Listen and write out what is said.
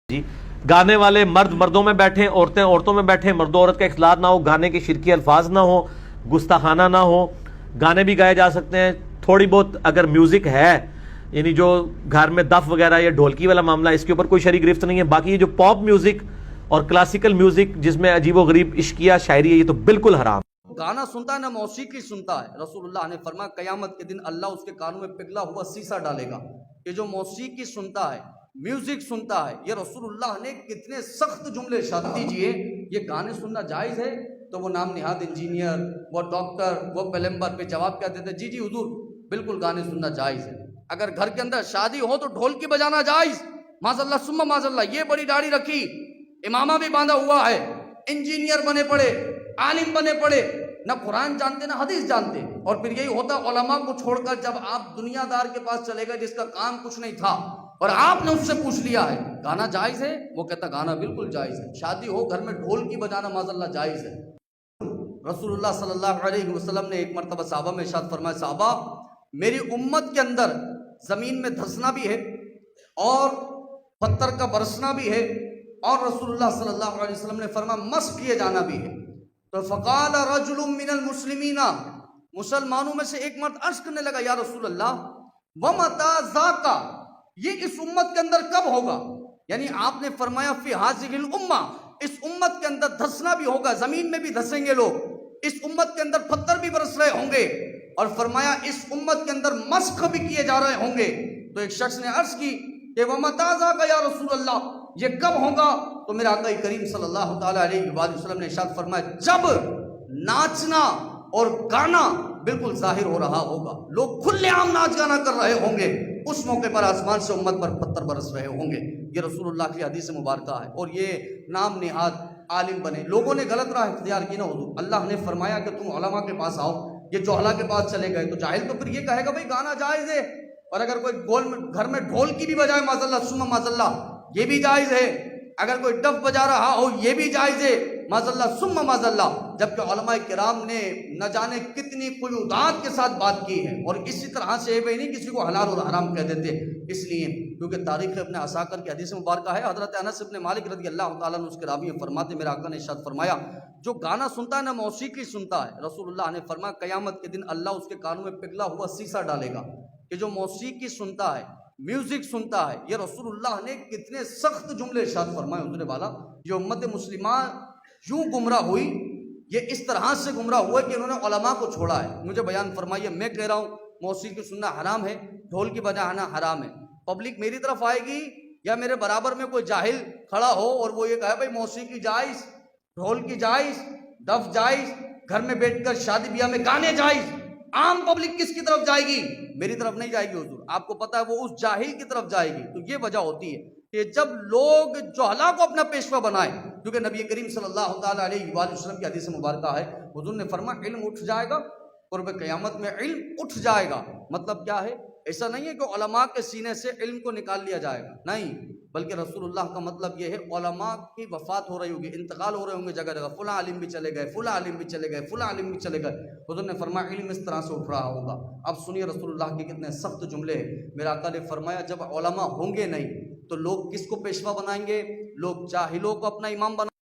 جی گانے والے مرد مردوں میں بیٹھیں، عورتیں عورتوں میں بیٹھیں، مرد و عورت کا اختلاط نہ ہو، گانے کے شرکی الفاظ نہ ہو، گستاخانہ نہ ہو، گانے بھی گائے جا سکتے ہیں، تھوڑی بہت اگر میوزک ہے یعنی جو گھر میں دف وغیرہ یا ڈھولکی والا معاملہ، اس کے اوپر کوئی شرعی گرفت نہیں ہے۔ باقی یہ جو پاپ میوزک اور کلاسیکل میوزک جس میں عجیب و غریب عشقیہ شاعری ہے، یہ تو بالکل حرام۔ گانا سنتا ہے نہ موسیقی سنتا ہے۔ رسول اللہ نے فرمایا قیامت کے دن اللہ اس کے کانوں میں پگھلا ہوا سیسا ڈالے گا کہ جو موسیقی سنتا ہے، میوزک سنتا ہے۔ یہ رسول اللہ نے کتنے سخت جملے ارشاد کیجئے، یہ گانے سننا جائز ہے؟ تو وہ نام نہاد انجینئر، وہ ڈاکٹر، وہ پلمبر پہ جواب کیا دیتے؟ جی جی حضور بالکل گانے سننا جائز ہے۔ اگر گھر کے اندر شادی ہو تو ڈھولکی بجانا جائز، معاذ اللہ ثم معاذ اللہ۔ یہ بڑی داڑھی رکھی، امامہ بھی باندھا ہوا ہے، انجینئر بنے پڑے، عالم بنے پڑے، نہ قرآن جانتے نہ حدیث جانتے، اور پھر یہی ہوتا علماء کو چھوڑ کر جب آپ دنیا دار کے پاس چلے گئے جس کا کام کچھ نہیں تھا اور آپ نے اس سے پوچھ لیا ہے گانا جائز ہے، وہ کہتا گانا بالکل جائز ہے۔ شادی ہو گھر میں ڈھول کی بجانا معاذ اللہ جائز ہے۔ رسول اللہ صلی اللہ علیہ وسلم نے ایک مرتبہ صحابہ میں ارشاد فرمایا، صحابہ میری امت کے اندر زمین میں دھسنا بھی ہے اور پتھر کا برسنا بھی ہے، اور رسول اللہ صلی اللہ علیہ وسلم نے فرمایا مسح کیے جانا بھی ہے۔ تو فقال رجل من المسلمین، مسلمانوں میں سے ایک مرد عرض کرنے لگا، یا رسول اللہ ومتی ذاک، یہ اس امت کے اندر کب ہوگا؟ یعنی آپ نے فرمایا فی ہذہ الامہ، اس امت کے اندر دھسنا بھی ہوگا، زمین میں بھی دھسیں گے لوگ، اس امت کے اندر پتھر بھی برس رہے ہوں گے، اور فرمایا اس امت کے اندر مسخ بھی کیے جا رہے ہوں گے۔ تو ایک شخص نے عرض کی کہ ومتی ذاک یا رسول اللہ، یہ کب ہوگا؟ تو میرا آقا کریم صلی اللہ تعالیٰ علیہ وآلہ وسلم نے ارشاد فرمایا، جب ناچنا اور گانا بالکل ظاہر ہو رہا ہوگا، لوگ کھلے عام ناچ گانا کر رہے ہوں گے، اس موقع پر آسمان سے امت پر پتھر برس رہے ہوں گے۔ یہ رسول اللہ کی حدیث مبارکہ ہے، اور یہ نام نہاد عالم بنے۔ لوگوں نے غلط راہ اختیار کی نا حضور، اللہ نے فرمایا کہ تم علماء کے پاس آؤ، یہ جوہلا کے پاس چلے گئے تو جاہل تو پھر یہ کہے گا بھائی گانا جائز ہے، اور اگر کوئی گھر میں ڈھول کی بھی بجائے معاذ اللہ ثم معاذ اللہ یہ بھی جائز ہے، اگر کوئی ڈف بجا رہا ہو یہ بھی جائز ہے معاذ اللہ ثم معاذ اللہ۔ جبکہ علماء کرام نے نہ جانے کتنی قیودات کے ساتھ بات کی ہے، اور اسی طرح سے یہ نہیں کسی کو حلال اور حرام کہہ دیتے، اس لیے کیونکہ تاریخ ابن عساکر کی حدیث مبارکہ ہے، حضرت انس ابن مالک رضی اللہ تعالیٰ عنہ اس کے راوی فرماتے میرے آقا نے ارشاد فرمایا، جو گانا سنتا ہے نہ موسیقی سنتا ہے، رسول اللہ نے فرمایا قیامت کے دن اللہ اس کے کانوں میں پگھلا ہوا سیسا ڈالے گا کہ جو موسیقی سنتا ہے، میوزک سنتا ہے۔ یہ رسول اللہ نے کتنے سخت جملے ارشاد فرمائے حضور والا۔ یہ امت مسلمہ یوں گمراہ ہوئی، یہ اس طرح سے گمراہ ہوئے کہ انہوں نے علماء کو چھوڑا ہے۔ مجھے بیان فرمائیے، میں کہہ رہا ہوں موسیقی سننا حرام ہے، ڈھول کی بجانا حرام ہے، پبلک میری طرف آئے گی یا میرے برابر میں کوئی جاہل کھڑا ہو اور وہ یہ کہے بھائی موسیقی جائز، ڈھول کی جائز، ڈف جائز، گھر میں بیٹھ کر شادی بیاہ میں گانے جائز، عام پبلک کس کی طرف جائے گی؟ میری طرف نہیں جائے گی حضور، آپ کو پتا ہے وہ اس جاہل کی طرف جائے گی۔ تو یہ وجہ ہوتی ہے کہ جب لوگ جہلا کو اپنا پیشوا بنائیں، کیونکہ نبی کریم صلی اللہ تعالیٰ علیہ وآلہ وسلم کی حدیث مبارکہ ہے، حضور نے فرمایا علم اٹھ جائے گا، قرب قیامت میں علم اٹھ جائے گا۔ مطلب کیا ہے؟ ایسا نہیں ہے کہ علماء کے سینے سے علم کو نکال لیا جائے گا، نہیں، بلکہ رسول اللہ کا مطلب یہ ہے علماء کی وفات ہو رہی ہوگی، انتقال ہو رہے ہوں گے جگہ جگہ، فلاں عالم بھی چلے گئے، فلاں عالم بھی چلے گئے، فلاں عالم بھی چلے گئے۔ حضور نے فرمایا علم اس طرح سے اٹھ رہا ہوگا۔ اب سنیے رسول اللہ کے کتنے سخت جملے ہیں۔ میرا آقا نے فرمایا جب علماء ہوں گے نہیں تو لوگ کس کو پیشوا بنائیں گے؟ لوگ جاہلوں کو اپنا امام بنائیں گے۔